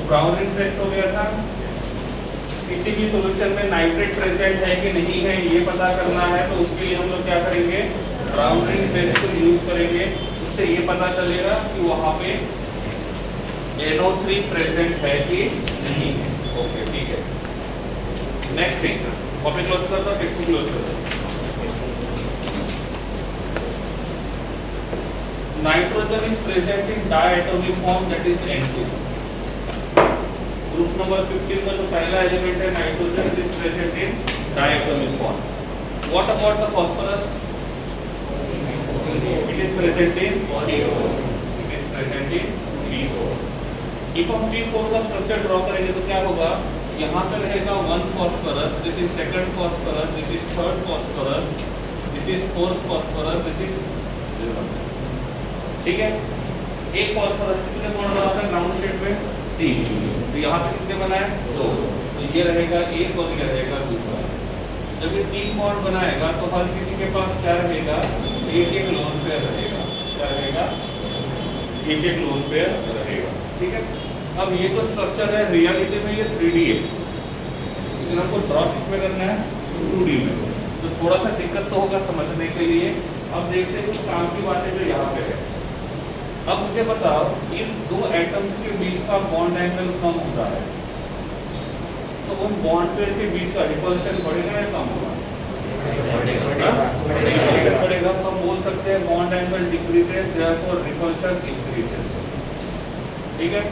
Brown ring test हो गया था। किसी भी सॉल्यूशन में नाइट्रेट प्रेजेंट है कि नहीं है ये पता करना है, तो उसके लिए हम लोग क्या करेंगे, ब्राउन रिंग टेस्ट को यूज करेंगे। उससे ये पता चलेगा कि वहां पे NO3 प्रेजेंट है कि नहीं है। ओके ठीक है, नेक्स्ट थिंग कॉपी क्लोज कर दो, टेक्स्ट क्लोज कर दो। Nitrogen is present in diatomic form that is N2। Group number 15 का जो पहला एलिमेंट है nitrogen is present in diatomic form. What about the phosphorus? It is present in PO। It is present in PO। If हम P4 का structure draw करेंगे तो क्या होगा, यहाँ पे रहेगा 1 phosphorus, this is second phosphorus, this is third phosphorus, this is fourth phosphorus, this is, ठीक है। एक फास्फोरस कितने बॉन्ड बनाता है ग्राउंड स्टेट में? 3। तो यहाँ पे कितने बनाए? 2। तो ये रहेगा एक और ये रहेगा दूसरा। जब ये 3 बॉन्ड बनाएगा तो हर किसी के पास क्या रहेगा, एक लोन पेयर रहेगा। क्या रहेगा? एक लोन पेयर रहेगा, ठीक है। अब ये तो स्ट्रक्चर है, रियलिटी में ये 3D है, लेकिन हमको ड्रॉ किसमें करना है? 2D में। तो थोड़ा सा दिक्कत तो होगा समझने के लिए। अब देखते हैं कुछ काम की बातें जो यहाँ पे है। अब मुझे बताओ, इस दो एटम्स के बीच का बॉन्ड एंगल कम होता है तो उन बॉन्ड पेयर के बीच का रिपल्शन बढ़ेगा या कम होगा? बढ़ेगा। तो हम बोल सकते हैं bond angle decreases, therefore repulsion increases, ठीक है।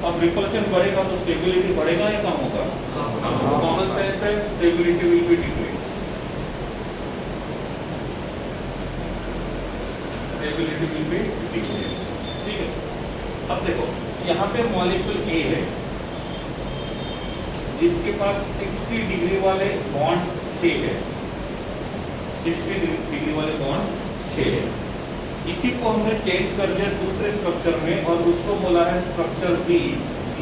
अब रिपल्शन बढ़ेगा तो स्टेबिलिटी बढ़ेगा या कम होगा? कॉमन सेंस है, stability will be decrease. Stability will be decrease, ठीक है। अब देखो यहाँ पे मॉलिक्यूल A है जिसके पास 60 डिग्री वाले बॉन्ड्स 6 है, 60 डिग्री वाले बॉन्ड्स 6 है। इसी को हमने चेंज कर दिया दूसरे स्ट्रक्चर में और उसको बोला है स्ट्रक्चर B।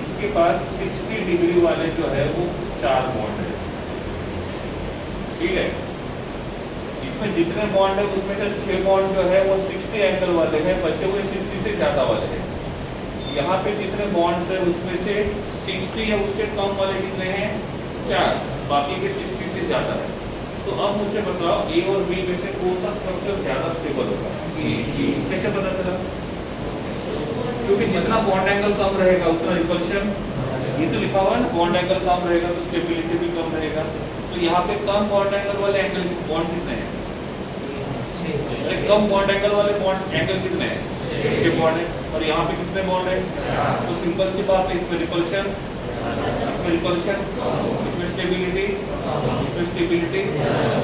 इसके पास 60 डिग्री वाले जो है वो 4 बॉन्ड है, ठीक है। इसमें जितने बॉन्ड है उसमें से 6 बॉन्ड जो है वो 60 एंगल वाले हैं, बचे हुए 60 से ज्यादा वाले हैं। यहाँ पे जितने बॉन्ड्स है उसमें से 60 या उसके कम वाले कितने हैं? 4, बाकी के 60 से ज्यादा है। तो अब मुझे बताओ A और B में से कौन सा स्ट्रक्चर ज्यादा स्टेबल होगा? कैसे पता चला? क्योंकि जितना बॉन्ड एंगल कम रहेगा उतना रिपल्शन, ये तो लिखा हुआ है ना, बॉन्ड एंगल कम रहेगा तो स्टेबिलिटी भी कम रहेगा। तो यहाँ पे कम बॉन्ड एंगल वाले एंगल बॉन्ड कितने हैं? कम बॉन्ड एंगल वाले बॉन्ड एंगल कितने हैं? 6 बॉन्ड है। और यहाँ पे कितने बॉन्ड है? तो सिंपल सी बात है, इसमें रिपल्शन, इसमें रिपल्शन, इसमें स्टेबिलिटी, इसमें स्टेबिलिटी,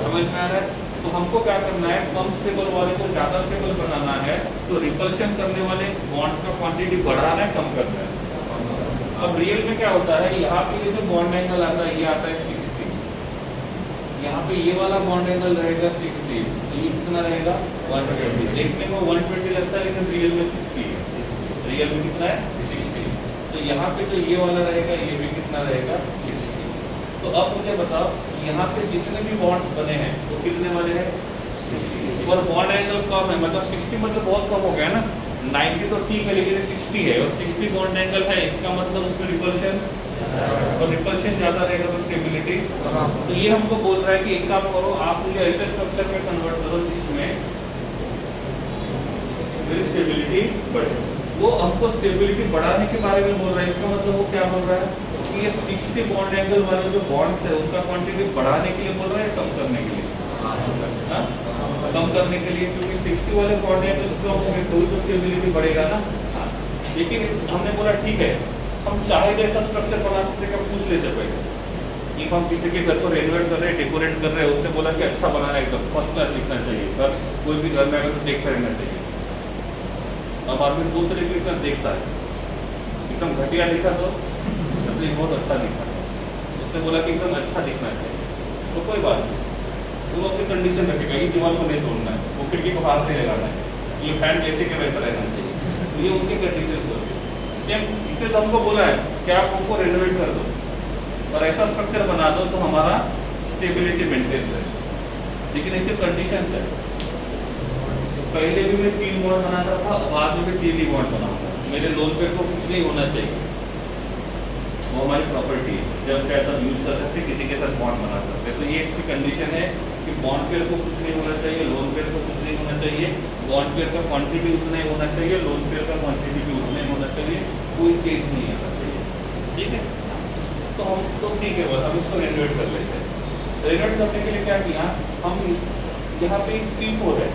समझ में आ रहा है? तो हमको क्या करना है, कम स्टेबल वाले को ज्यादा स्टेबल बनाना है, तो रिपल्शन करने वाले बॉन्ड्स का क्वांटिटी बढ़ाना है, कम करना है। अब रियल में क्या होता है, यहाँ पे ये जो बॉन्ड एंगल आता है ये आता है 60, यहाँ पे ये वाला बॉन्ड एंगल रहेगा 60, तो ये कितना रहेगा? 120। देखने में 120 लगता है लेकिन रियल में 60 है। रियल में कितना है? 60। तो यहाँ पे जो ये वाला रहेगा ये भी कितना रहेगा? 60। तो अब मुझे बताओ यहाँ पे जितने भी बॉन्ड्स बने हैं वो कितने वाले हैं? 60। और बॉन्ड एंगल कम है, मतलब 60 मतलब बहुत कम हो गया ना। 90 तो ठीक है लेकिन 60 है और 60 बॉन्ड एंगल है, इसका मतलब उसमें रिपल्शन, और रिपल्शन ज्यादा रहेगा तो स्टेबिलिटी। तो ये हमको बोल रहा है कि एक काम करो, आप मुझे ऐसे स्ट्रक्चर में कन्वर्ट करो जिसमें स्टेबिलिटी बढ़े। वो हमको स्टेबिलिटी बढ़ाने के बारे में बोल रहा है, इसका मतलब वो क्या बोल रहा है कि ये 60 बॉन्ड एंगल वाले जो बॉन्ड्स है उनका क्वांटिटी बढ़ाने के लिए बोल रहा है, कम करने के लिए? कम करने के लिए, क्योंकि 60 वाले बॉन्ड एंगल स्ट्रॉन्ग होंगे तो ही तो स्टेबिलिटी बढ़ेगा ना। लेकिन हमने बोला ठीक है, हम चाहे जैसा स्ट्रक्चर बना सकते हैं, पूछ लेते पहले। इफ हम किसी के घर को रेनोवेट कर रहे हैं, डेकोरेट कर रहे हैं, उसने बोला कि अच्छा बनाना है, एकदम फर्स्ट क्लास दिखना चाहिए, बस कोई भी घर में आकर तो देखते रहना चाहिए। अब आदमी 2 तरीके का देखता है, एकदम घटिया दिखा तो मतलब बहुत अच्छा दिखा, उसने बोला कि एकदम अच्छा दिखना चाहिए, तो कोई बात नहीं, वो अपनी कंडीशन रखेगा, ये दीवार को नहीं तोड़ना है, वो खिड़की को हाथ नहीं लगाना है, ये फैन जैसे के वैसा रहना चाहिए, तो ये उनकी कंडीशन होती है। सेम इसलिए तो हमको बोला है कि आप उनको रेनोवेट कर दो और ऐसा स्ट्रक्चर बना दो तो हमारा स्टेबिलिटी मेंटेन है। लेकिन ऐसे कंडीशन है, पहले भी मैं 3 बॉन्ड बनाता था, बाद में भी 3 ही बॉन्ड बनाऊंगा, मेरे लोन पेयर को कुछ नहीं होना चाहिए, वो हमारी प्रॉपर्टी है, जब चाहे तब यूज कर सकते, किसी के साथ बॉन्ड बना सकते। तो ये इसकी कंडीशन है कि बॉन्ड पेयर को कुछ नहीं होना चाहिए, लोन पेयर को कुछ नहीं होना चाहिए, बॉन्ड पेयर का क्वांटिटी उतना ही होना चाहिए, लोन पेयर का क्वांटिटी भी उतना ही होना चाहिए, कोई चेंज नहीं आना चाहिए। ठीक है, तो हम तो ठीक है, बस हम इसको रेनोवेट कर लेते हैं। रेनोवेट करने के लिए क्या किया, हम यहाँ पे P4 है,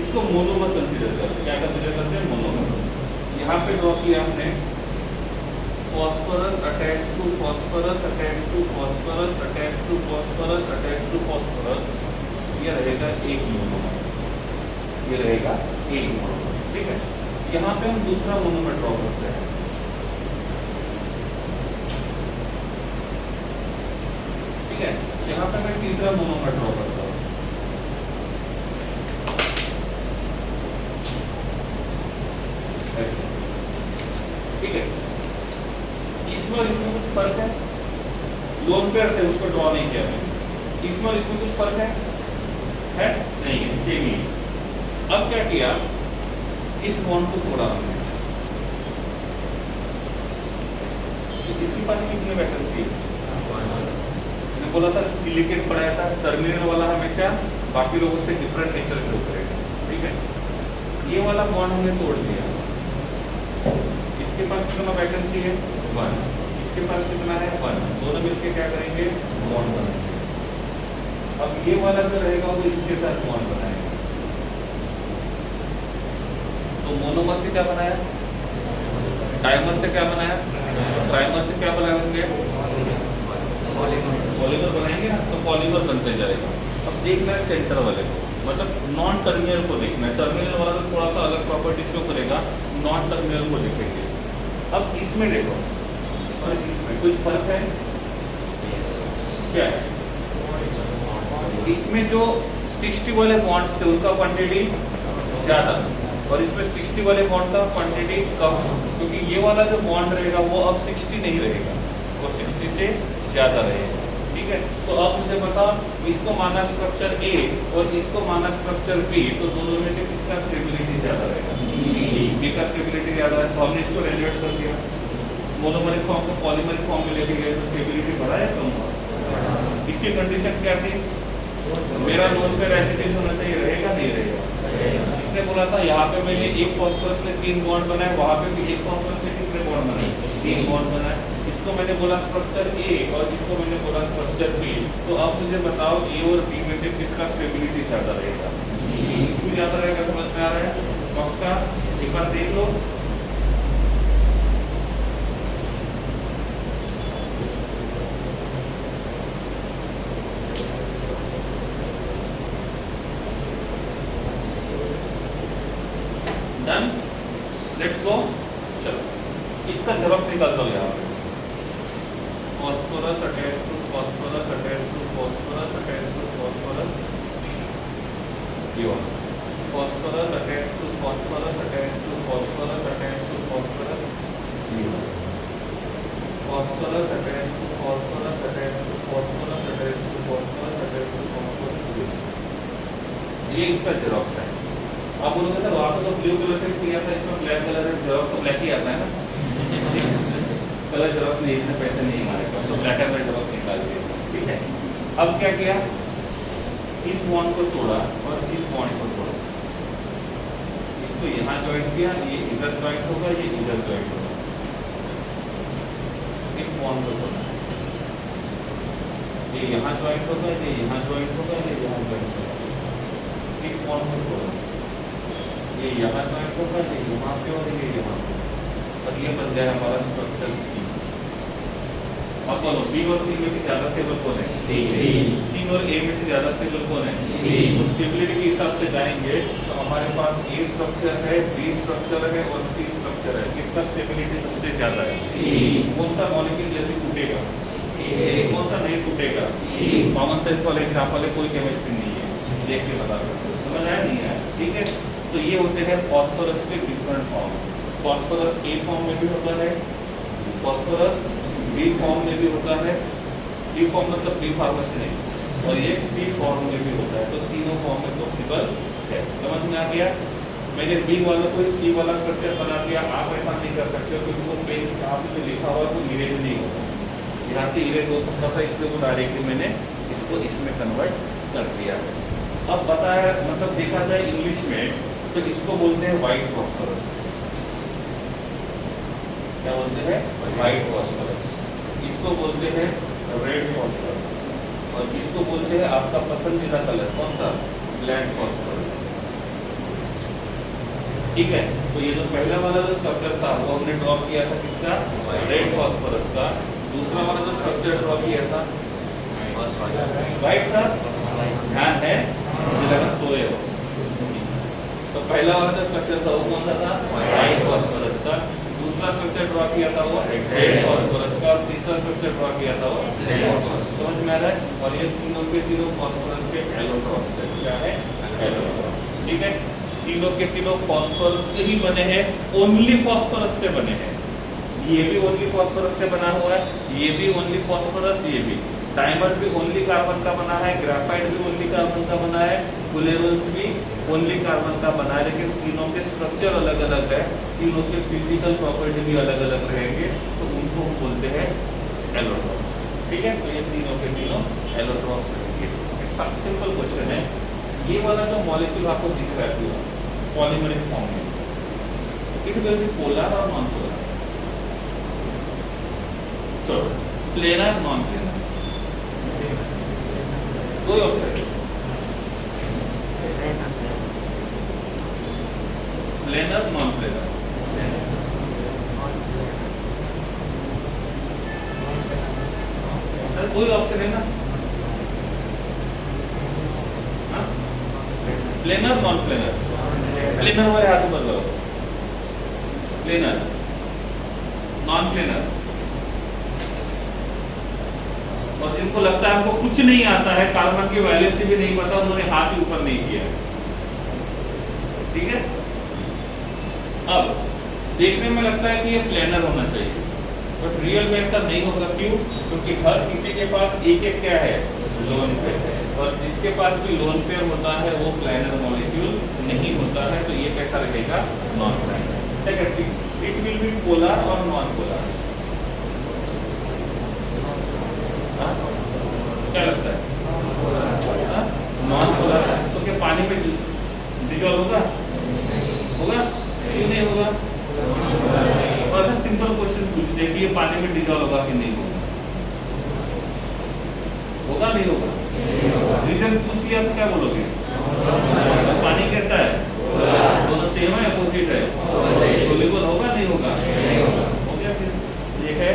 इसको मोनोमर कंसीडर करते हैं। क्या कंसीडर करते हैं? मोनोमर। यहाँ पे ड्रॉ किया हमने phosphorus attached to phosphorus attached to phosphorus attached to phosphorus attached to phosphorus, ये रहेगा एक मोनोमर, ये रहेगा एक मोनोमर। ठीक है, यहाँ पे हम दूसरा मोनोमर ड्रॉ करते हैं। ठीक है, यहाँ पे मैं तीसरा मोनोमर ड्रॉ करता हूँ। ठीक है, इसमें और इसमें कुछ फर्क है? लोन पेयर थे, उसको ड्रॉ नहीं किया मैंने। इसमें और इसमें कुछ फर्क है? नहीं है, सेम ही। अब क्या किया, इस बॉन्ड को तोड़ा हमने। तो इसके पास कितने वैकेंसी है? मैंने बोला था सिलिकेट पढ़ाया था, टर्मिनल वाला हमेशा बाकी लोगों से डिफरेंट नेचर शो करेगा। ठीक है, ये वाला बॉन्ड हमने तोड़ दिया। इसके पास कितना वैकेंसी है? 1। इसके पास कितना है? 1। दोनों मिलकर क्या करेंगे? बॉन्ड बनाएंगे। अब ये वाला जो रहेगा वो इसके साथ बॉन्ड बनाएगा। तो मोनोमर से क्या बनाया? डायमर से क्या बनाया? ट्राइमर से क्या बनाएंगे? पॉलीमर बनाएंगे ना, तो पॉलीमर बनते जाएगा। अब देखना है सेंटर वाले को, मतलब नॉन टर्मिनल को देखना है। टर्मिनल वाला तो थोड़ा सा अलग प्रॉपर्टी शो करेगा, नॉन टर्मिनल को देखेंगे। अब इसमें देखो और इसमें कुछ फर्क है क्या? इसमें जो 60 वाले बॉन्ड्स थे उनका क्वांटिटी ज्यादा, और इसमें 60 वाले बॉन्ड का क्वांटिटी कम, क्योंकि ये वाला जो बॉन्ड रहेगा वो अब 60 नहीं रहेगा, वो 60 से ज्यादा रहेगा। ठीक है, तो अब मुझे बताओ, इसको माना स्ट्रक्चर A और इसको माना स्ट्रक्चर B, तो दोनों में से किसका स्टेबिलिटी ज्यादा रहेगा? B का स्टेबिलिटी ज्यादा है। तो हमने इसको रेनोवेट कर दिया, मोनोमरिक फॉर्म को पॉलीमरिक फॉर्म में लेके गए, तो स्टेबिलिटी बढ़ा या कम हुआ? इसकी कंडीशन क्या थी? मेरा लोन पे रेजिडेंस होना चाहिए, रहेगा नहीं रहेगा? इसने बोला था यहाँ पे मैंने एक फॉस्फोरस में 3 बॉन्ड बनाए, वहाँ पे भी एक फॉस्फोरस में कितने बॉन्ड बनाए? 3 बॉन्ड बनाए। इसको मैंने बोला स्ट्रक्चर A और इसको मैंने बोला स्ट्रक्चर B। तो अब मुझे बताओ A और B में से किसका स्टेबिलिटी ज्यादा रहेगा? क्यों ज्यादा रहेगा? समझ में आ रहा है? पक्का? एक बार देख लो। Done, let's go. चलो इसका जेरॉक्स निकाल लो। यहाँ पे phosphorus attached to phosphorus attached to phosphorus attached to phosphorus, phosphorus attached to phosphorus attached to phosphorus attached to phosphorus, phosphorus attached to phosphorus attached to phosphorus attached to phosphorus attached to phosphorus। ये इसका xerox है। आप बोलोगे sir वहाँ पे तो blue colour से किया था, इसमें ब्लैक कलर है, जेरॉक्स तो ब्लैक ही आता है ना। कलर जेरॉक्स में इतने पैसे नहीं हमारे पास, तो ब्लैक एंड व्हाइट जेरॉक्स निकाल दिए। ठीक है, अब क्या किया, इस बॉन्ड को तोड़ा और इस बॉन्ड को तोड़ा, इसको यहाँ ज्वाइंट किया, ये इधर ज्वाइंट होगा, ये इधर ज्वाइंट होगा। इस बॉन्ड को तोड़ा, ये यहाँ ज्वाइंट होगा, ये यहाँ ज्वाइंट होगा, ये यहाँ ज्वाइंट होगा। इस बॉन्ड को तोड़ा, ये यहाँ ज्वाइंट होगा, ये यहाँ पे और ये यहाँ पे, और ये बन गया हमारा स्ट्रक्चर C। अब बोलो B और C में से ज्यादा स्टेबल कौन है? C और A में से ज्यादा स्टेबल कौन है? तो स्टेबिलिटी के हिसाब से जाएंगे तो हमारे पास A स्ट्रक्चर है, B स्ट्रक्चर है और C स्ट्रक्चर है। किसका स्टेबिलिटी सबसे ज्यादा है? कौन सा मॉलिक्यूल जल्दी टूटेगा? कौन सा नहीं टूटेगा? कॉमन सेंस वाले एग्जाम्पल है, कोई केमिस्ट्री नहीं है, देख के बता सकते हो। समझ आया नहीं है? ठीक है, तो ये होते हैं फॉस्फोरस के different form. Phosphorus A form में भी होता है, फॉस्फोरस B फॉर्म में भी होता है, B फॉर्म मतलब B फार्मेसी नहीं, और ये C फॉर्म में भी होता है। तो तीनों फॉर्म में पॉसिबल है। समझ में आ गया? मैंने बी वालों को सी वाला स्ट्रक्चर बना दिया, आप ऐसा नहीं कर सकते क्योंकि वो पेन यहाँ पे जो लिखा हुआ वो इरेज नहीं होगा, यहाँ से इरेज हो सकता था, इसलिए वो डायरेक्टली मैंने इसको इसमें कन्वर्ट कर दिया है। अब बताया मतलब देखा जाए इंग्लिश में तो इसको बोलते हैं व्हाइट फॉस्फोरस। क्या बोलते हैं? White phosphorus. इसको बोलते हैं रेड फॉस्फोरस, और इसको बोलते हैं आपका पसंदीदा कलर कौन सा? Black phosphorus. ठीक है, तो ये जो पहला वाला जो स्ट्रक्चर था वो हमने ड्रॉ किया था किसका? रेड फॉस्फोरस का। दूसरा वाला जो स्ट्रक्चर ड्रॉ किया था व्हाइट था, ध्यान है, मुझे लगा सोए हो। तो पहला वाला जो स्ट्रक्चर था वो कौन सा था? व्हाइट फॉस्फोरस का। दूसरा स्ट्रक्चर ड्रॉ किया था वो रेड फॉस्फोरस का, और तीसरा स्ट्रक्चर ड्रॉ किया था वो ब्लैक फॉस्फोरस। समझ में आ रहा है? और ये तीनों के तीनों फॉस्फोरस के एलोट्रॉप्स है। क्या है? एलोट्रॉप्स। ठीक है, तीनों के तीनों फॉस्फोरस से ही बने हैं, ओनली फॉस्फोरस से बने हैं। ये भी ओनली फॉस्फोरस से बना हुआ है, ये भी ओनली फॉस्फोरस, ये भी। डायमंड भी ओनली कार्बन का बना है, ग्रेफाइट भी ओनली कार्बन का बना है, फुलेरोस भी ओनली कार्बन का बना है, लेकिन तीनों के स्ट्रक्चर अलग अलग है, तीनों के फिजिकल प्रॉपर्टी भी अलग अलग रहेंगे, तो उनको हम बोलते हैं एलोट्रॉप्स। ठीक है, तो ये तीनों के तीनों एलोट्रॉप्स रहेंगे। सिंपल क्वेश्चन है, ये वाला जो मॉलिक्यूल आपको दिख रहा है पॉलीमरिक फॉर्म में, इट विल बी पोलर और नॉन पोलर? चलो, प्लेनर नॉन प्लेनर, कोई ऑप्शन? Planar non planar? कोई ऑप्शन है ना? Planar non planar? प्लेनर वाले हाथ ऊपर करो। Planar, non planar. और जिनको लगता है हमको कुछ नहीं आता है, कार्बन की वैलेंसी भी नहीं पता, उन्होंने हाथ ही ऊपर नहीं किया। ठीक है, अब देखने में लगता है कि ये प्लेनर होना चाहिए, बट रियल में ऐसा नहीं होगा। क्यों? क्योंकि हर किसी के पास एक एक क्या है? लोन पेयर है, और जिसके पास भी लोन पेयर होता है वो प्लेनर मॉलिक्यूल नहीं होता है, तो ये कैसा रहेगा? Non planar. Second, it will be polar और नॉन पोलर? क्या लगता है? Non polar. तो क्या पानी में डिजॉल्व होगा? होगा? क्यों नहीं होगा? और सिंपल क्वेश्चन पूछते हैं कि ये पानी में डिजॉल्व होगा कि नहीं होगा? होगा नहीं होगा? रीजन पूछ लिया तो क्या बोलोगे? तो पानी कैसा है? दोनों सेम है, अपोजिट है, सोल्यूबल होगा नहीं होगा? हो गया। फिर एक है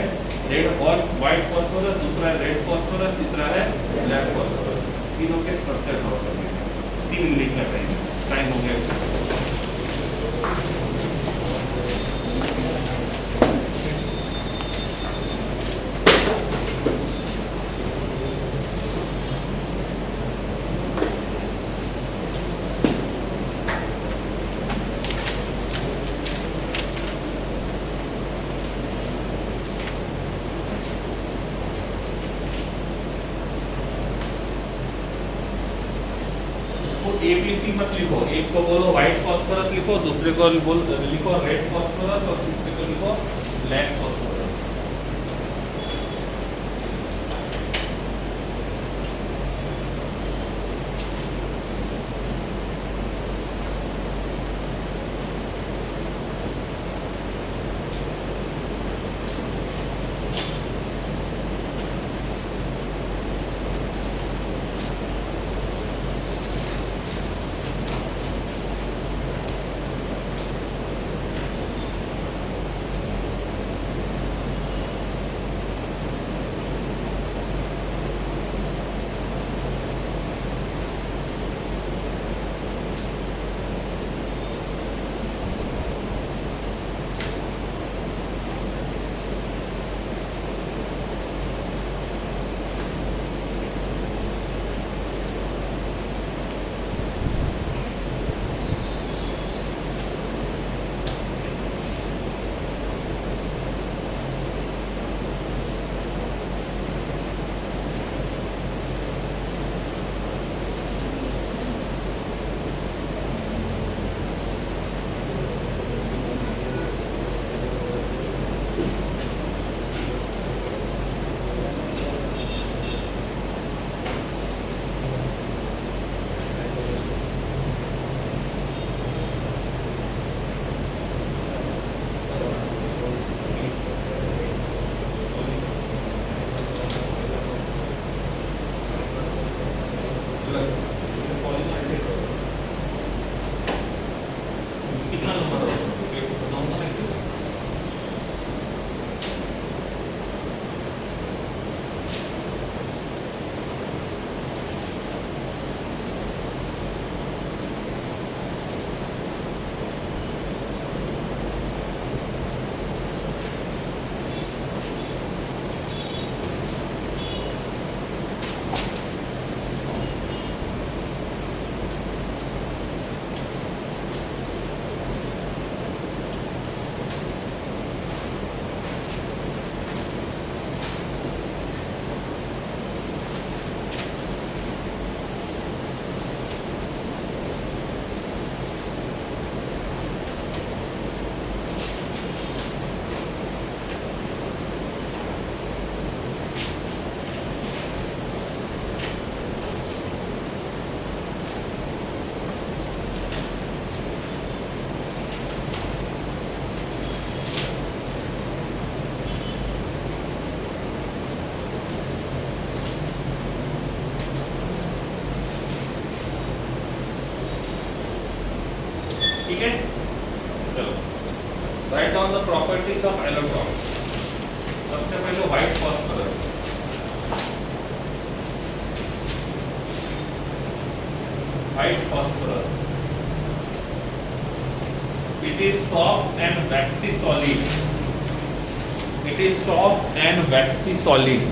रेड और व्हाइट फॉस्फोरस, दूसरा है रेड फॉस्फोरस, तीसरा है ब्लैक फॉस्फोरस। तीनों के स्ट्रक्चर ड्रॉ करने हैं, 3 लिख कर रहे हैं। टाइम हो गया। ABC मत लिखो, एक को बोलो व्हाइट फॉस्फोरस लिखो, दूसरे को लिखो रेड फॉस्फोरस, और तीसरे को लिखो black phosphorus. Write down the properties of allotrope. सबसे पहले white phosphorus, white phosphorus, it is soft and waxy solid, it is soft and waxy solid,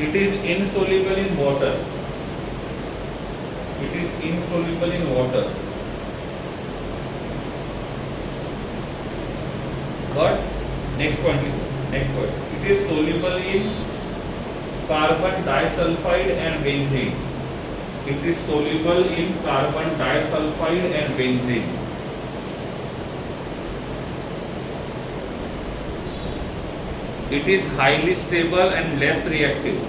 it is insoluble in water, it is insoluble in water, but next point, it is soluble in carbon disulfide and benzene, it is soluble in carbon disulfide and benzene, it is highly stable and less reactive,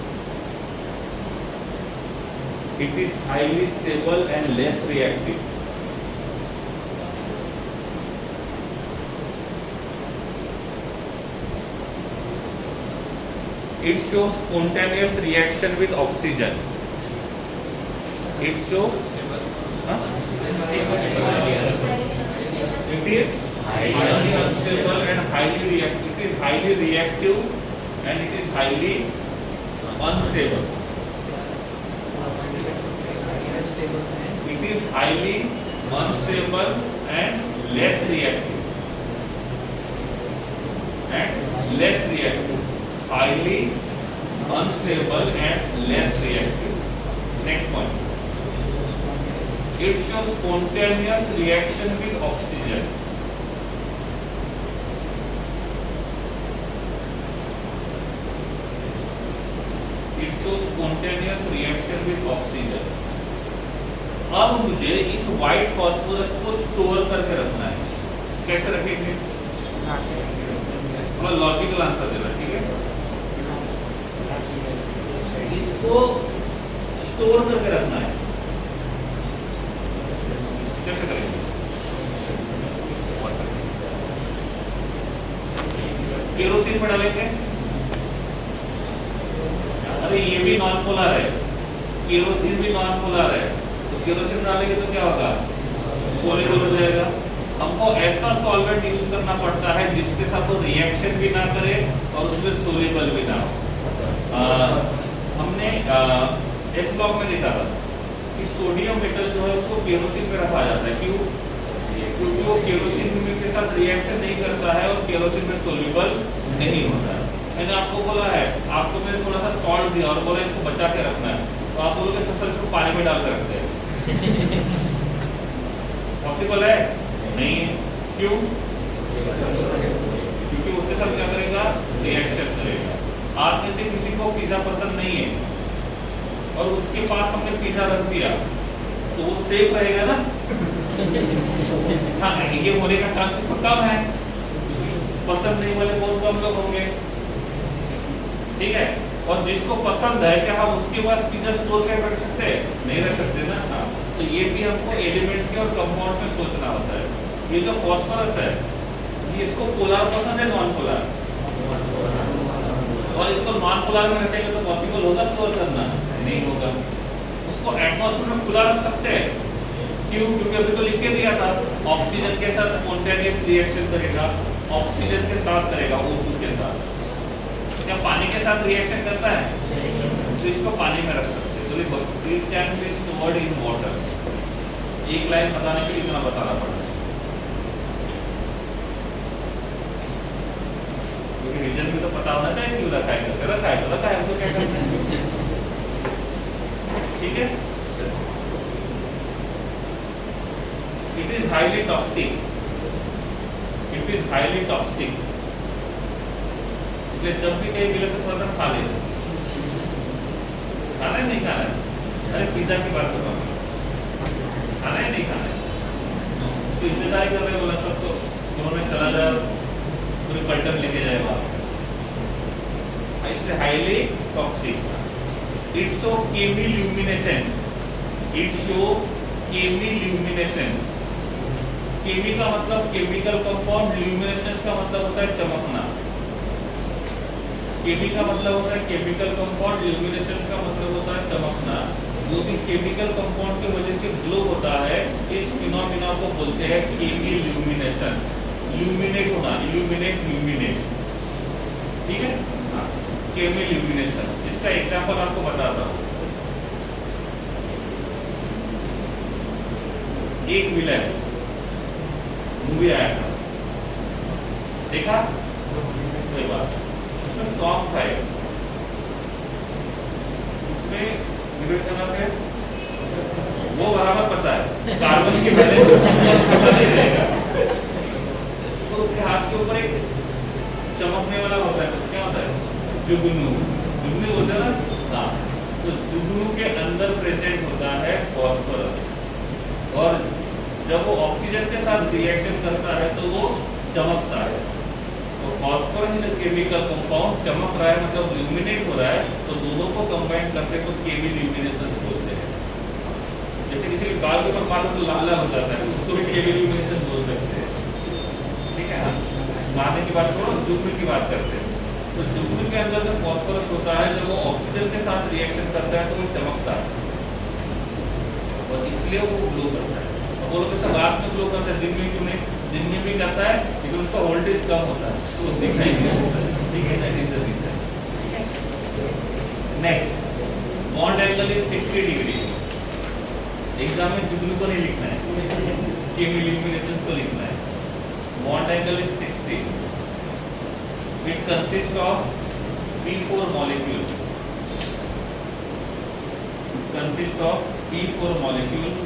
it is highly stable and less reactive, it shows spontaneous reaction with oxygen, it shows it is highly unstable and highly reactive, it is highly reactive and it is highly unstable, it is highly unstable and less reactive and less reactive, highly unstable and less reactive. Next point, it shows spontaneous reaction with oxygen, it shows spontaneous reaction with oxygen. अब मुझे इस white phosphorus को store करके रखना है, कैसे रखेंगे? और लॉजिकल आंसर देना, ठीक है? इसको स्टोर करके रखना है, कैसे करेंगे? केरोसिन में डालेंगे, अरे ये भी नॉन पोलर है, केरोसिन भी नॉन पोलर है, तो केरोसिन डालेंगे तो क्या होगा? सोल्यूबल हो जाएगा। हमको ऐसा सॉल्वेंट यूज करना पड़ता है जिसके साथ वो रिएक्शन भी ना करे और उसमें सोल्यूबल भी ना हो। हमने इस ब्लॉक में देखा था कि सोडियम मेटल जो है उसको केरोसिन में रखा जाता है, क्यों? क्योंकि वो केरोसिन के साथ रिएक्शन नहीं करता है और केरोसिन में सोल्यूबल नहीं होता है। मैंने आपको बोला है, आपको मैंने थोड़ा सा सॉल्ट दिया और बोला इसको बचा के रखना है, तो आप बोलोगे सर इसको पानी में डाल कर रखते हैं, पॉसिबल है? नहीं है। क्यों? क्योंकि उसके साथ क्या करेगा? रिएक्शन करेगा। आप में से किसी को पिज्जा पसंद नहीं है और उसके पास हमने पिज्जा रख दिया तो वो सेफ रहेगा ना? हाँ, ये होने का चांस तो कम है, पसंद नहीं वाले बहुत कम लोग होंगे, ठीक है? और जिसको पसंद है क्या हम उसके पास पिज्जा स्टोर कर रख सकते हैं? नहीं रख सकते ना। हाँ, तो ये भी हमको एलिमेंट्स के और कंपाउंड में सोचना होता है। ये जो फॉस्फोरस है, ये इसको पोलर पसंद है, नॉन पोलर? और इसको नॉन पोलर में रखेंगे तो पॉसिबल होगा स्टोर करना? नहीं होगा। उसको एटमॉस्फेयर में खुला रख सकते हैं, क्यों? क्योंकि अभी तो लिख के दिया था ऑक्सीजन के साथ स्पॉन्टेनियस रिएक्शन करेगा, ऑक्सीजन के साथ करेगा, O2 के साथ। क्या पानी के साथ रिएक्शन करता है? तो इसको पानी में रख सकते हैं। तो देखो, it can be stored in water. एक लाइन बताने के लिए इतना बताना पड़ता है, क्योंकि रीजन भी तो पता होना चाहिए क्यों रखा है, करके रखा है तो रखा है, हमको क्या करना है, ठीक है? It is highly toxic, it is highly toxic. जब भी कहीं मिले तो थोड़ा सा खा ले, खाना है नहीं खाना है? अरे पिज्जा की बात कर रहा हूँ, खाना है नहीं खाना है? तो इंतजार कर रहे बोला सब, तो उन्होंने चला जाए पूरी पलटन लेके जाएगा। It's highly toxic. It's show chemiluminescence, it's show chemiluminescence. Chemi का मतलब केमिकल कंपाउंड, ल्यूमिनेसेंस का मतलब होता है चमकना। केमी का मतलब होता है केमिकल कंपाउंड, ल्यूमिनेसेंस का मतलब होता है चमकना। जो भी केमिकल कंपाउंड की वजह से ग्लो होता है, इस फिनोमिना को बोलते हैं केमिल्यूमिनेशन। ल्यूमिनेट होना, ल्यूमिनेट, ठीक है, हाँ, केमिल्यूमिनेशन। इसका एग्जांपल आपको बताता हूँ। एक विलन मूवी आया था, देखा कोई बात, उसमें सॉन्ग था, उसमें विवेकानंद वो बराबर पता है कार्बन की वैलेंस पता नहीं रहेगा, तो उसके हाथ के ऊपर एक चमकने वाला होता है, तो क्या होता है, जुगनू, जुगनू बोलते हैं ना, हाँ, तो जुगनू के अंदर प्रेजेंट होता है फॉस्फोरस, और जब वो ऑक्सीजन के साथ रिएक्शन करता है तो वो चमकता है। तो फॉस्फोरस इज केमिकल कंपाउंड, चमक रहा है मतलब ल्यूमिनेट हो रहा है, तो दोनों को कंबाइन करके तो केमिल्यूमिनेशन बोलते हैं। जैसे किसी के बाल के ऊपर बाल तो लाल लाल हो जाता है, उसको भी केमिल्यूमिनेशन बोल सकते हैं, ठीक है। मारने की बात छोड़ो, जुगनू की बात करते हैं। तो जुगनू के अंदर जो फॉस्फोरस होता है, जब वो ऑक्सीजन के साथ रिएक्शन करता है तो वो चमकता है, और इसलिए वो ग्लो करता है। तो वो लोग ऐसा रात में ग्लो करता है, दिन में क्यों नहीं? दिन में भी करता है लेकिन उसका वोल्टेज कम होता है, तो दिखाई नहीं देता है, ठीक है, that is the reason. Next, bond angle is 60 degree. Exam में जुगनू को नहीं लिखना है, केमिल्यूमिनेशन को लिखना है। Bond angle is 60। It consist of P4 molecules. Consist of P4 molecule.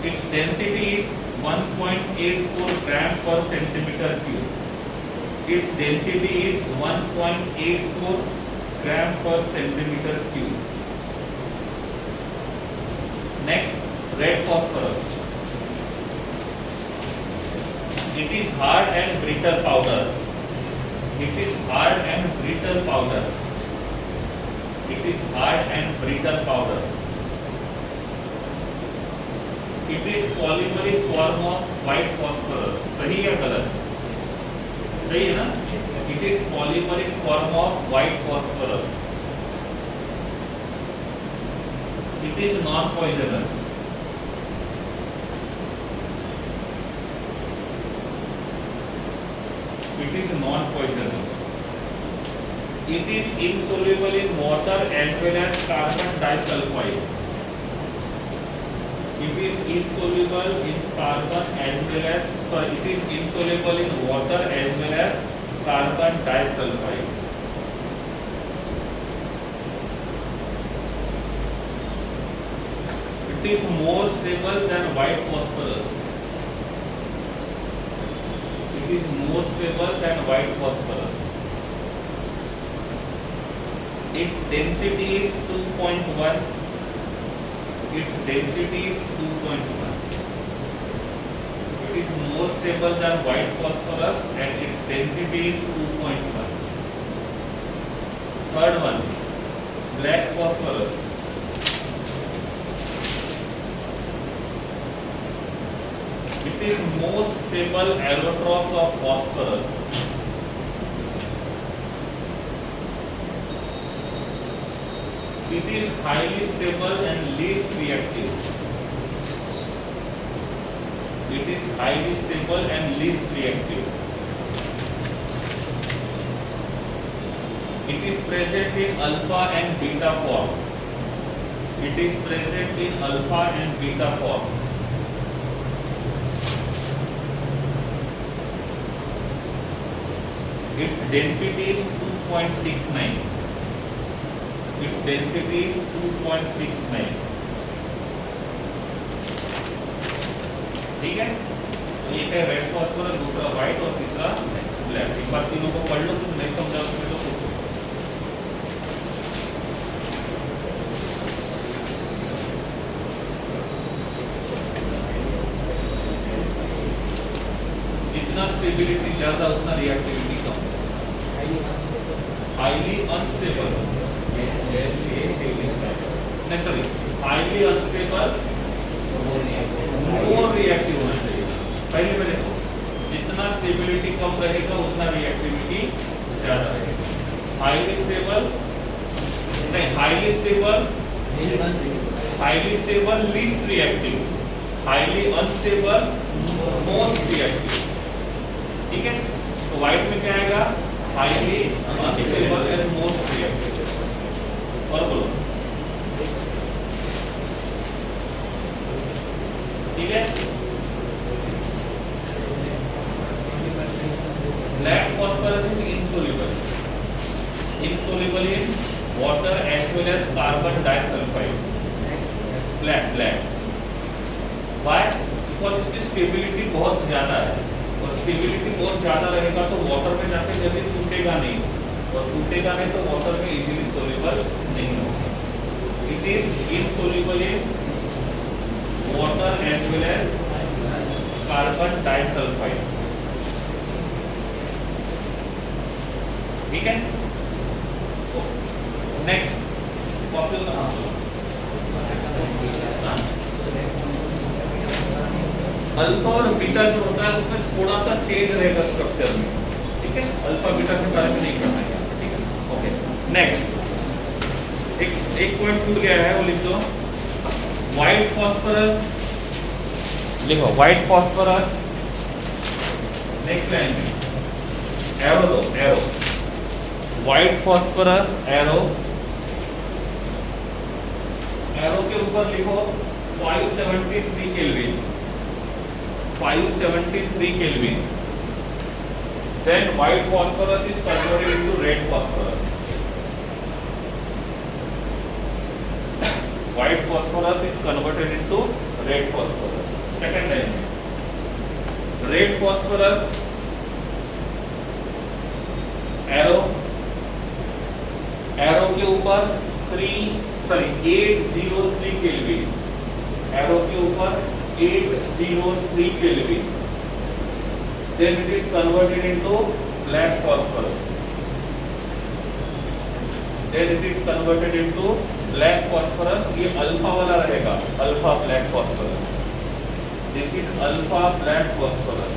Its density is 1.84 gram per centimeter cube. Its density is 1.84 gram per centimeter cube. Next, red phosphorus. It is hard and brittle powder. It is hard and brittle powder. It is hard and brittle powder. It is polymeric form of white phosphorus. सही या गलत? सही है ना? It is polymeric form of white phosphorus. It is non-poisonous. It is non-poisonous. It is insoluble in water as well as carbon disulfide. It is insoluble in carbon as well as, it is insoluble in water as well as carbon disulfide. It is more stable than white phosphorus. It is more stable than white phosphorus. Its density is 2.1. Its density is 2.1. It is more stable than white phosphorus and its density is 2.1. Third one, black phosphorus. It is most stable allotrope of phosphorus. It is highly stable and least reactive. It is highly stable and least reactive. It is present in alpha and beta form. It is present in alpha and beta form. Its density is 2.69. Its density is 2.69. ठीक है, एक है red phosphorus, दूसरा white और तीसरा black. एक बार तीनों को पढ़ लो, तुम नहीं समझा उसमें तो पूछो। जितना स्टेबिलिटी ज्यादा उतना रिएक्टिविटी कम। हाईली अनस्टेबल, नहीं हाईली अनस्टेबल, मोर रिएक्टिव होना चाहिए। पहले में देखो, जितना स्टेबिलिटी कम रहेगा उतना रिएक्टिविटी ज्यादा रहेगी। हाईली स्टेबल नहीं, highly stable highly stable least reactive, highly unstable most reactive. ठीक है, तो व्हाइट में क्या आएगा? Highly unstable and most reactive. और बोलो, ठीक है। Black phosphorus is insoluble in water as well as carbon disulfide। Black Why? Because इसकी स्टेबिलिटी बहुत ज्यादा है, और स्टेबिलिटी बहुत ज्यादा रहेगा तो वाटर में जाके जल्दी टूटेगा नहीं, और टूटेगा नहीं तो वाटर में इजीली सोल्यूबल नहीं होगा। It is insoluble in water as well as carbon disulfide। ठीक है, नेक्स्ट कॉपी का अल्फा और बीटा जो होता है उसमें थोड़ा सा चेंज रहेगा स्ट्रक्चर में। ठीक है, अल्फा बीटा के बारे में नहीं करना है। ठीक है, ओके। नेक्स्ट एक पॉइंट छूट गया है, वो लिख दो। व्हाइट फॉस्फोरस लिखो, व्हाइट फॉस्फोरस। नेक्स्ट लाइन में एरो दो, arrow white phosphorus arrow, arrow के ऊपर लिखो 573 kelvin, 573 kelvin. Then white phosphorus is converted into red phosphorus, white phosphorus is converted into red phosphorus. Second line में red phosphorus arrow, arrow के ऊपर 803 kelvin, arrow के ऊपर 803 kelvin. Then it is converted into black phosphorus, then it is converted into black phosphorus. ये alpha वाला रहेगा, alpha black phosphorus. This is alpha black phosphorus.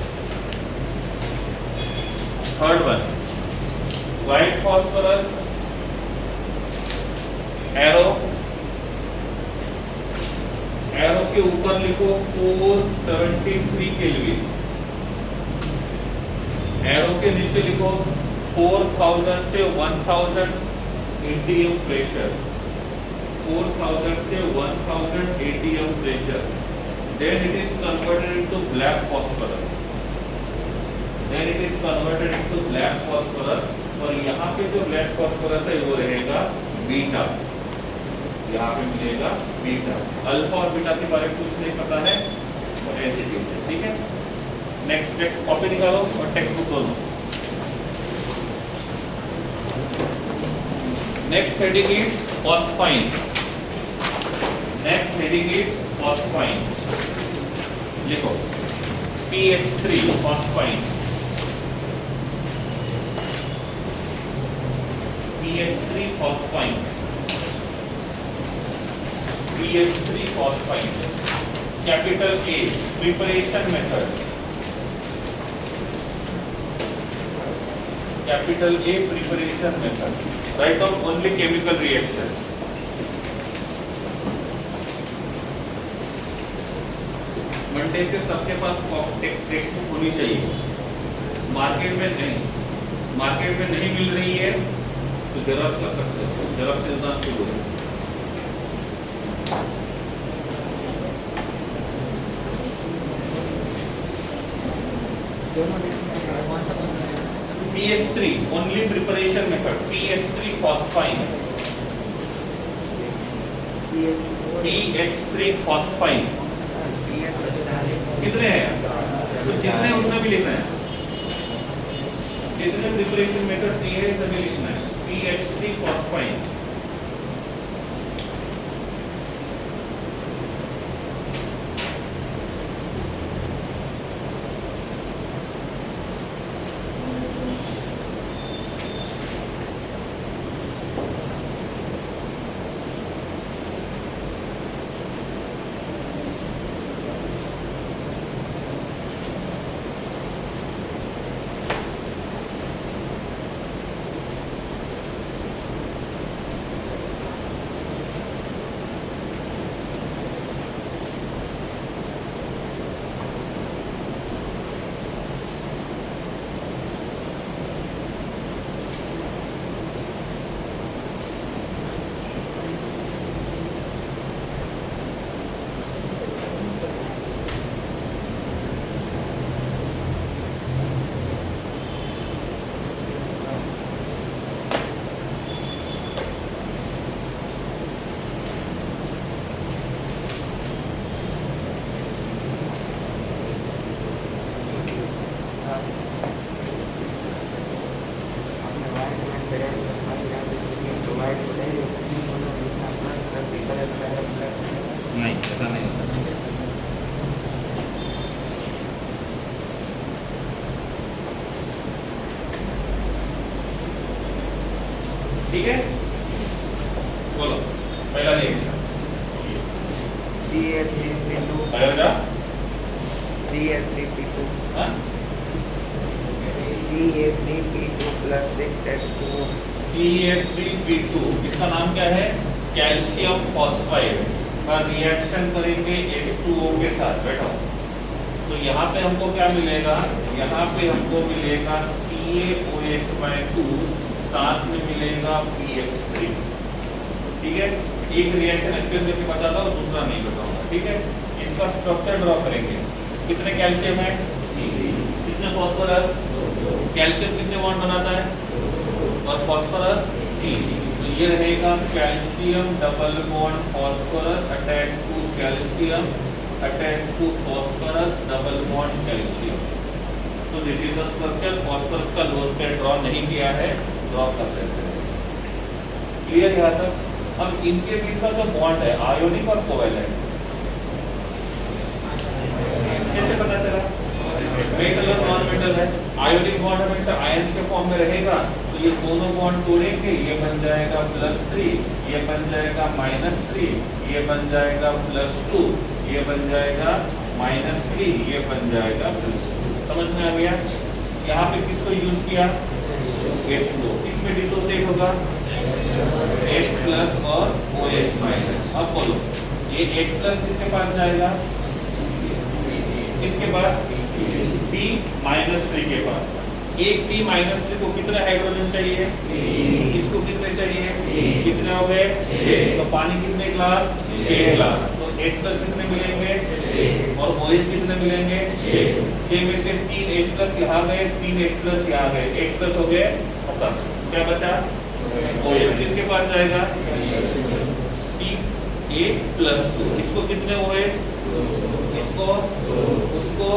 Third one white phosphorus arrow, arrow के ऊपर लिखो 473 kelvin, arrow के नीचे लिखो 4000 से 1000 एटीएम प्रेशर, 4000 से 1000 ATM pressure. Then it is converted into black phosphorus, then it is converted into black phosphorus. और यहाँ पे जो ब्लैक फॉस्फोरस है वो रहेगा बीटा, यहाँ पे मिलेगा बीटा। अल्फा और बीटा के बारे में कुछ नहीं पता है तो ऐसे चीज है। ठीक है, नेक्स्ट टेक्स्ट कॉपी निकालो और टेक्स्ट बुक दोनों। Next heading is phosphine, next heading is phosphine. लिखो PH3 phosphine, PH3 phosphine, PH3 phosphine. Capital A preparation method, capital A preparation method. Write down only chemical reaction. Monday से सबके पास text book होनी चाहिए। Market में नहीं मिल रही है तो जेरॉक्स कर सकते हो, जेरॉक्स से दुकान शुरू हो। PH3 only preparation method, PH3 phosphine, PH3 phosphine। कितने हैं? तो जितने उतना भी लिखना है, जितने प्रिपरेशन मेथड दिए हैं सभी लिखना है। PH3 phosphine। नहीं, ऐसा नहीं होता। ठीक है, बोलो पहला रिएक्शन CH3P2 आएगा। CH3P2 हाँ, CH3P2 plus 6H2O CH3P2 इसका नाम क्या है? कैल्शियम फॉस्फाइड का रिएक्शन करेंगे H2O के साथ। बैठो, तो यहाँ पे हमको क्या मिलेगा? यहाँ पे हमको मिलेगा CaOH/2, साथ में मिलेगा PX3। ठीक है, एक रिएक्शन एक्सप्लेन करके बताता हूँ, दूसरा नहीं बताऊंगा। ठीक है, इसका स्ट्रक्चर ड्रॉ करेंगे। कितने कैल्शियम है? कितने फॉस्फोरस? कैल्शियम कितने बॉन्ड बनाता है? और फॉस्फोरस 3। तो ये रहेगा calcium double bond phosphorus attach to calcium attach to phosphorus double bond calcium. तो this is the structure. Phosphorus का लोन पे ड्रॉ नहीं किया है, ड्रॉ कर देते हैं। क्लियर यहाँ तक? अब इनके बीच का जो बॉन्ड है आयोनिक और कोवैलेंट, कैसे पता चला? मेटल और नॉन मेटल है। आयोनिक बॉन्ड हमेशा आयंस के फॉर्म में रहेगा, तो ये दोनों बॉन्ड तोड़ेंगे, ये बन जाएगा +3, ये बन जाएगा -3, ये बन जाएगा +2, ये बन जाएगा -3, ये बन जाएगा +2। समझ में आ गया? यहाँ पे किसको यूज किया? H2O। इसमें डिसोसिएट होगा H+ और OH-। अब बोलो, ये H+ किसके पास जाएगा? किसके पास? P-3 के पास। एक P-3 को कितने हाइड्रोजन चाहिए? इसको कितने चाहिए? कितने हो गए? 6। तो पानी कितने ग्लास? 6 ग्लास। तो H+ कितने मिलेंगे? और OH कितने मिलेंगे? 6 में से 3 H+ यहाँ गए, 3 H+ यहाँ गए, H+ हो गए खत्म। क्या बचा? OH। किसके पास जाएगा? Ca+2। इसको कितने OH? इसको, उसको,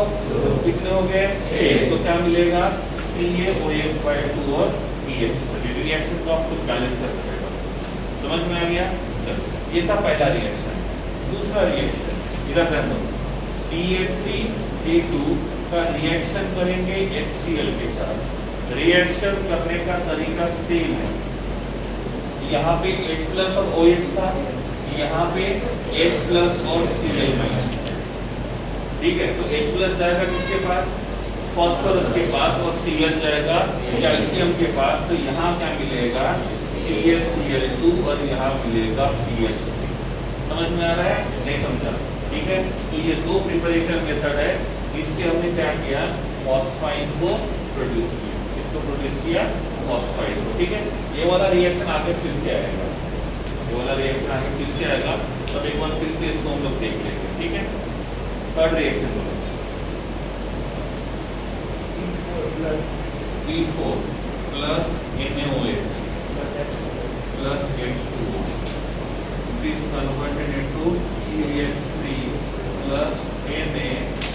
कितने हो गए? 6। तो क्या मिलेगा? CaOH/2 और PX3। रिएक्शन को आपको बैलेंस करना पड़ेगा। समझ में आ गया? चलो, ये था पहला रिएक्शन। दूसरा रिएक्शन इधर ध्यान दो। CH3P2 का रिएक्शन करेंगे HCl के साथ। रिएक्शन करने का तरीका सेम है। यहाँ पे H+ और OH था, यहाँ पे H+ और Cl-। ठीक है, तो H+ जाएगा किसके पास? फॉस्फोरस के पास, और Cl जाएगा कैल्शियम के पास। तो यहाँ क्या मिलेगा? CaCl2 और यहाँ मिलेगा PX3। समझ में आ रहा है? नहीं समझा? ठीक है, तो ये दो प्रिपरेशन मेथड है। इससे हमने क्या किया? फॉस्फाइड को प्रोड्यूस किया। इसको प्रोड्यूस किया फॉस्फाइड को। ठीक है, ये वाला रिएक्शन आगे फिर से आएगा, ये वाला रिएक्शन आगे फिर से आएगा। तब एक बार फिर से इसको हम लोग देख लेंगे। ठीक है, थर्ड रिएक्शन बोलो। P4 plus NaOH plus H2O. This converted into PH3 plus NaH2PO3.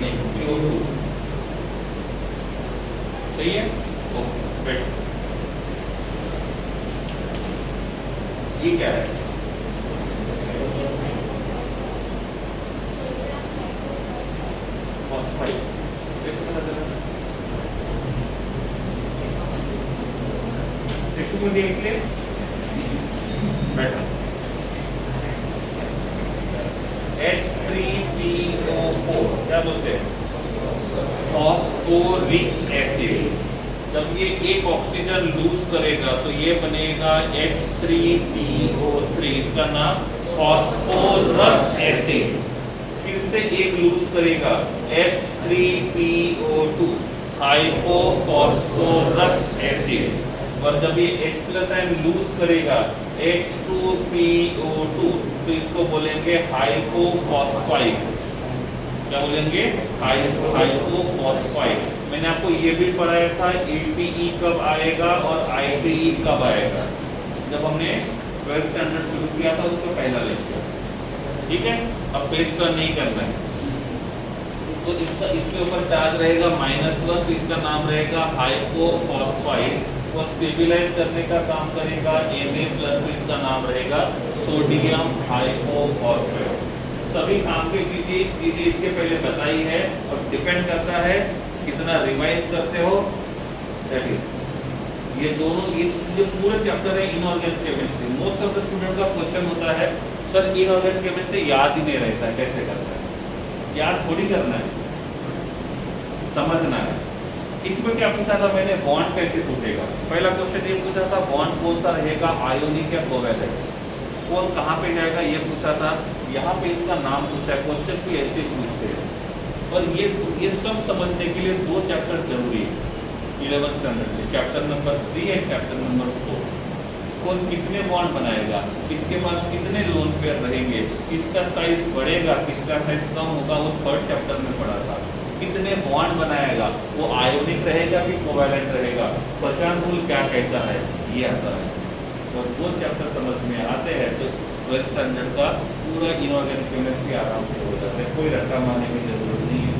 नहीं, PO2। सही है? ओके, बैठो। ये क्या है? फॉस्फाइड। कैसे पता चला? देखो देख ले, बैठो। H3PO4 क्या बोलते हैं? Phosphoric acid. जब ये एक ऑक्सीजन लूज करेगा तो ये बनेगा H3PO3। इसका नाम फॉस्फोरस एसिड। फिर से एक लूज करेगा H3PO2, हाइपोफॉस्फोरस एसिड। और जब ये H+ आयन लूज करेगा H2PO2, तो इसको बोलेंगे हाइपोफॉस्फाइड। क्या बोलेंगे? हाइपोफॉस्फाइड। मैंने आपको ये भी पढ़ाया था APE कब आएगा और IPE कब आएगा, जब हमने 12th स्टैंडर्ड शुरू किया था उसका पहला लेक्चर। ठीक है, अब पेस्ट तो नहीं करना है। तो इसका इसके ऊपर चार्ज रहेगा -1, तो इसका नाम रहेगा हाइपोफॉस्फाइड। वो स्टेबिलाइज करने का काम करेगा Na प्लस, इसका नाम रहेगा सोडियम हाइपोफॉस्फेट। सभी काम की चीजें इसके पहले बताई है और डिपेंड करता है कितना रिवाइज करते हो। दैट इज ये दोनों ये पूरे चैप्टर है inorganic chemistry. Most of the student का क्वेश्चन होता है सर इनऑर्गेनिक केमिस्ट्री याद ही नहीं रहता है, कैसे करता है? याद थोड़ी करना है, समझना है। इसमें क्या पूछा था मैंने, बॉन्ड कैसे टूटेगा। पहला क्वेश्चन ये पूछा था बॉन्ड कौन सा रहेगा, आयोनिक या कोवैलेंट, कौन कहाँ पे जाएगा ये पूछा था। यहाँ पे इसका नाम पूछा है, क्वेश्चन भी ऐसे पूछते हैं। और ये सब समझने के लिए दो चैप्टर जरूरी है 11th स्टैंडर्ड के, chapter number 3 and chapter number 4। कौन कितने बॉन्ड बनाएगा, किसके पास कितने लोन पेयर रहेंगे, किसका साइज बढ़ेगा, किसका साइज कम होगा, वो 3rd चैप्टर में पढ़ा था। कितने बॉन्ड बनाएगा, वो आयोनिक रहेगा कि कोवैलेंट रहेगा, पहचान रूल क्या कहता है, ये आता है। और वो चैप्टर समझ में आते हैं तो 12th स्टैंडर्ड का पूरा इनऑर्गेनिक केमिस्ट्री आराम से हो जाता है, कोई रट्टा मारने की जरूरत नहीं है।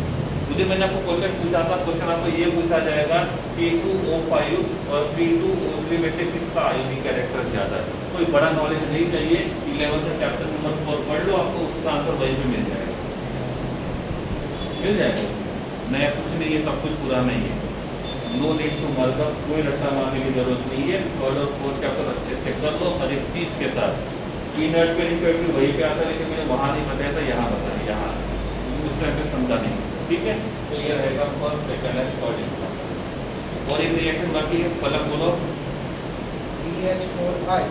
मुझे मैंने आपको क्वेश्चन पूछा था, क्वेश्चन आपको ये पूछा जाएगा P2O5 और P2O3 में से किसका आयोनिक कैरेक्टर ज्यादा है। कोई बड़ा नॉलेज नहीं चाहिए, 11th चैप्टर नंबर 4 पढ़ लो, आपको उसका आंसर वहीं पे मिल जाएगा, नया कुछ नहीं है, सब कुछ पुराना ही है। नो नीड टू मर्कअप, कोई रट्टा मारने की जरूरत नहीं है। 3rd और 4th चैप्टर अच्छे से कर लो हर एक चीज के साथ। इनर्ट पेरिफेरल वहीं पे आता है, लेकिन मैंने वहाँ नहीं बताया था, यहाँ बताया, यहाँ उस टाइम पे समझा नहीं, ठीक है। तो ये रहेगा 1st, 2nd and 3rd exam. और एक रिएक्शन बाकी है, पलक बोलो। PH4I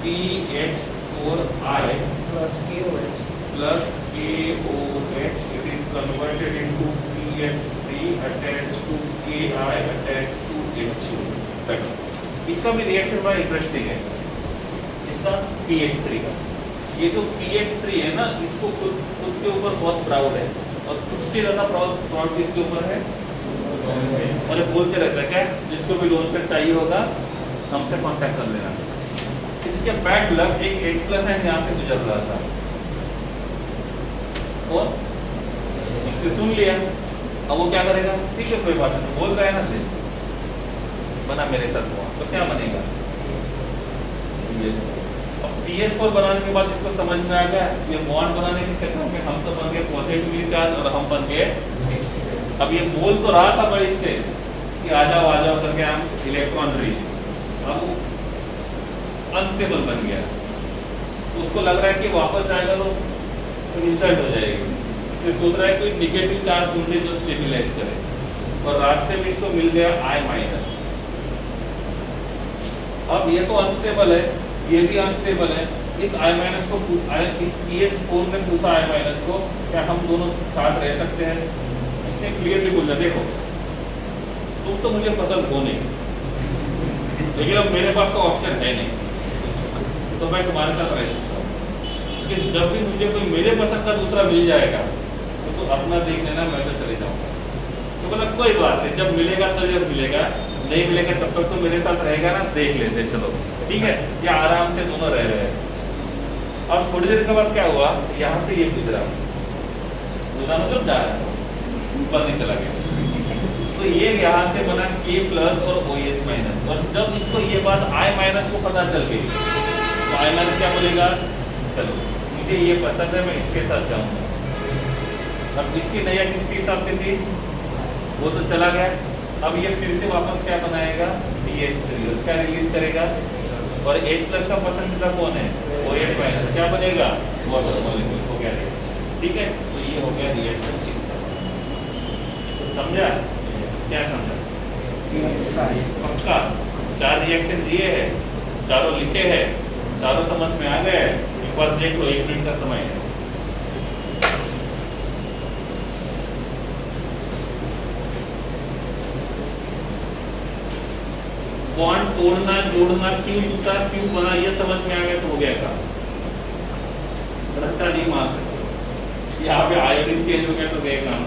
PH4I plus KOH plus KOH, it is converted into PH3 attached to Ki attached to H2। इसका भी रिएक्शन बड़ा इंटरेस्टिंग है, इसका PH3 का। ये जो PH3 है ना, इसको खुद के ऊपर बहुत प्राउड है, और खुद से ज़्यादा प्राउड किसके ऊपर है, अरे बोलते रहता है क्या, जिसको भी लोन पे चाहिए होगा हमसे कांटेक्ट कर लेना। इसके बैड लक एक H+ एंड यहाँ से गुजर रहा था, और इसने सुन लिया। अब वो क्या करेगा, ठीक है कोई बात नहीं, बोल रहा है ना, ले बना मेरे साथ हुआ, तो क्या बनेगा, अब PH4 बनाने के बाद इसको समझ में आ गया ये बॉन्ड बनाने के चक्कर में हम तो बन गए पॉजिटिवली चार्ज और हम बन गए। अब ये बोल तो रहा था बड़ी से कि आ जाओ करके हम इलेक्ट्रॉन रिच, अब अनस्टेबल बन गया, तो उसको लग रहा है कि वापस आएगा तो इंसल्ट हो जाएगी, इसलिए सोच रहा है कोई निगेटिव चार्ज ढूंढे जो स्टेबलाइज करे, और रास्ते में इसको मिल गया I-। अब ये तो अनस्टेबल है, ये भी अनस्टेबल है, इस I- को इस PH4 में पूछा I- को क्या हम दोनों साथ रह सकते हैं, इसने क्लियरली बोला देखो तुम तो मुझे पसंद हो नहीं, लेकिन अब मेरे पास तो ऑप्शन है नहीं, तो मैं तुम्हारे साथ रह सकता हूँ, लेकिन जब भी मुझे कोई मेरे पसंद का दूसरा मिल जाएगा तो अपना देख लेना, मैं तो चले जाऊँगा। तो बोला कोई बात नहीं, जब मिलेगा तो जब मिलेगा, नहीं मिलेगा तब तक तो मेरे साथ रहेगा ना, देख लेते चलो, ठीक है। ये आराम से दोनों रह रहे हैं। अब थोड़ी देर के बाद क्या हुआ, यहाँ से ये गुजरा, मतलब जा रहा है, ऊपर नहीं चला गया, तो ये यहाँ से बना K+ और OH-, और जब इसको ये बात I- को पता चल गई तो I- क्या बोलेगा, चलो मुझे ये पसंद है, मैं इसके साथ जाऊँगा। अब इसकी नया किसके हिसाब से थी, वो तो चला गया, अब ये फिर से वापस क्या बनाएगा, PH3, क्या रिलीज करेगा, और H+ का पसंदीदा कौन है, OH-, क्या बनेगा, वाटर मॉलिक्यूल हो गया, ठीक है। तो ये हो गया रिएक्शन इसका, तो समझा, क्या समझा, पक्का 4 रिएक्शन दिए हैं, चारों लिखे हैं, चारों समझ में आ गए, एक बार देख लो, 1 मिनट का समय है। बॉन्ड तोड़ना जोड़ना क्यों टूटा, क्यों बना, ये समझ में आ गया तो हो गया काम, रट्टा नहीं मार सकते। यहाँ पे आयोडीन चेंज हो गया तो गए काम।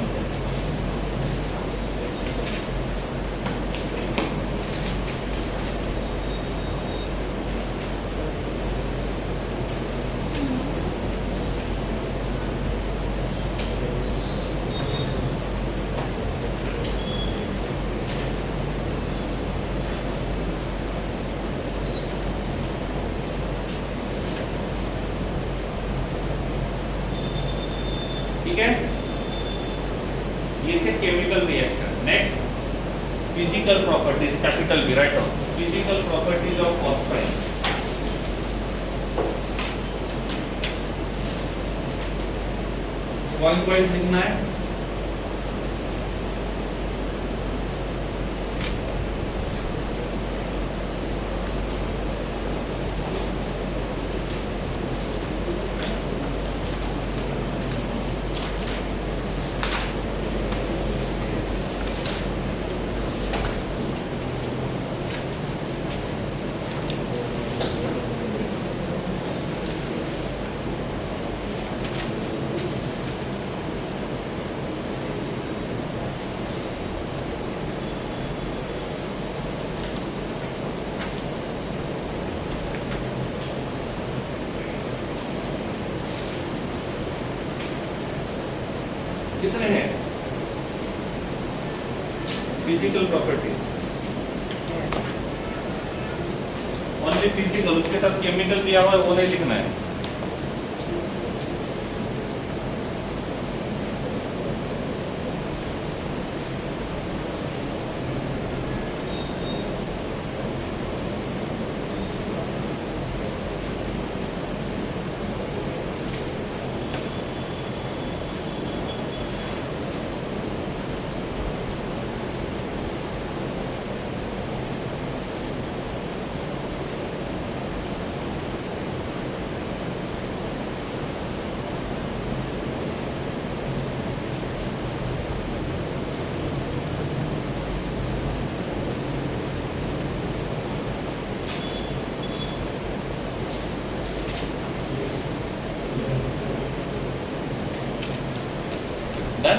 ठीक है, ये थे chemical reaction. Next physical properties, capital B, write down physical properties of phosphine. Point wise लिखना है। कितने हैं फिजिकल प्रॉपर्टीज? ओनली फिजिकल, उसके साथ केमिकल दिया हुआ है वो नहीं लिखना है। डन।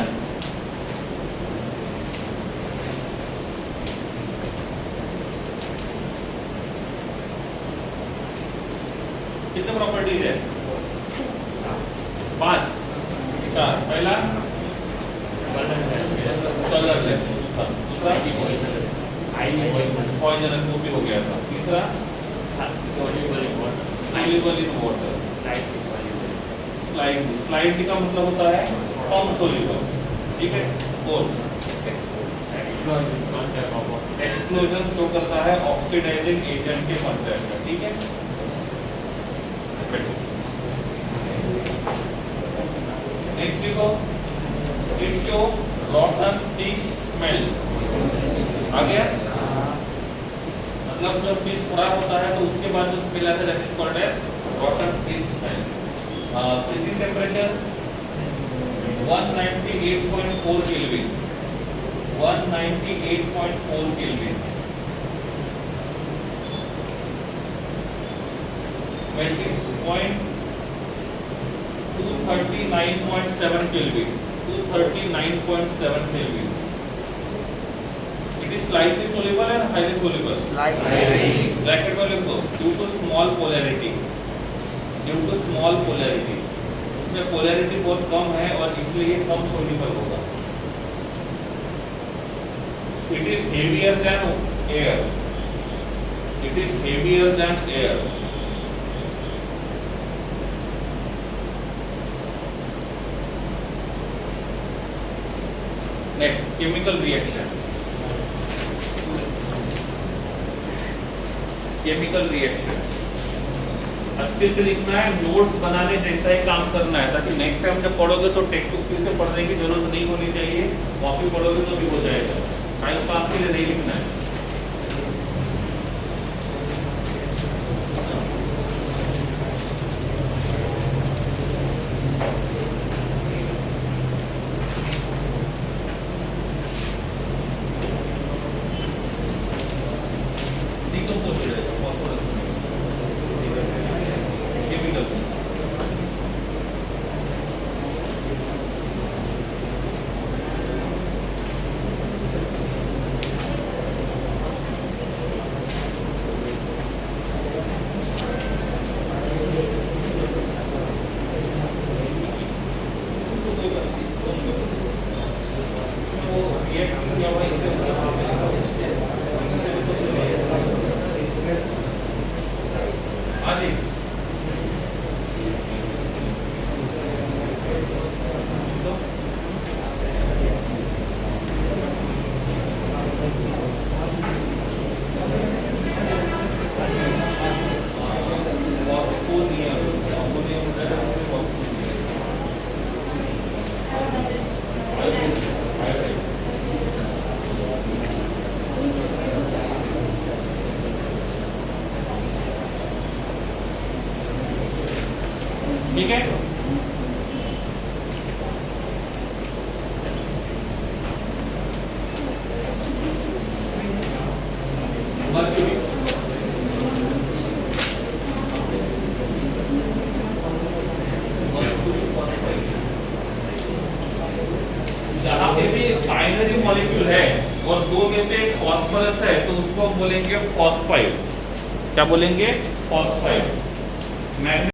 कितने प्रॉपर्टीज है? 5 4। पहला कलरलेस, दूसरा पॉइजनस, वो भी हो गया था। तीसरा सोल्यूबल इन वाटर, स्लाइडली का मतलब होता है कम सोल्यूबल, ठीक है। और एक्सप्लोजन शो करता है ऑक्सीडाइजिंग एजेंट के कांटेक्ट में, ठीक है। नेक्स्ट देखो, it show rotten fish smell. आ गया, मतलब जब फिश खराब होता है तो उसके बाद जो स्मेल आता है that is called as rotten fish smell. Freezing temperature 198.4 kelvin, 198.4 kelvin. Melting point 239.7 kelvin, 239.7 kelvin. It is slightly soluble and highly soluble. Bracket में लिख दो, due to small polarity, due to small polarity। इसमें polarity बहुत कम है और इसलिए कम soluble होगा। It is heavier than air, it is heavier than air। Next, chemical reaction। Chemical reaction अच्छे से लिखना है, नोट्स बनाने जैसा ही काम करना है, ताकि नेक्स्ट टाइम जब पढ़ोगे तो टेक्स्ट बुक फिर से पढ़ने की जरूरत नहीं होनी चाहिए। कॉपी पढ़ोगे तो भी हो जाएगा, टाइम पास के लिए नहीं लिखना है। ठीक है। जहाँ पे भी बाइनरी मॉलिक्यूल है और दो में से फॉस्फोरस है तो उसको हम बोलेंगे फॉस्फाइड। क्या बोलेंगे? फॉस्फाइड।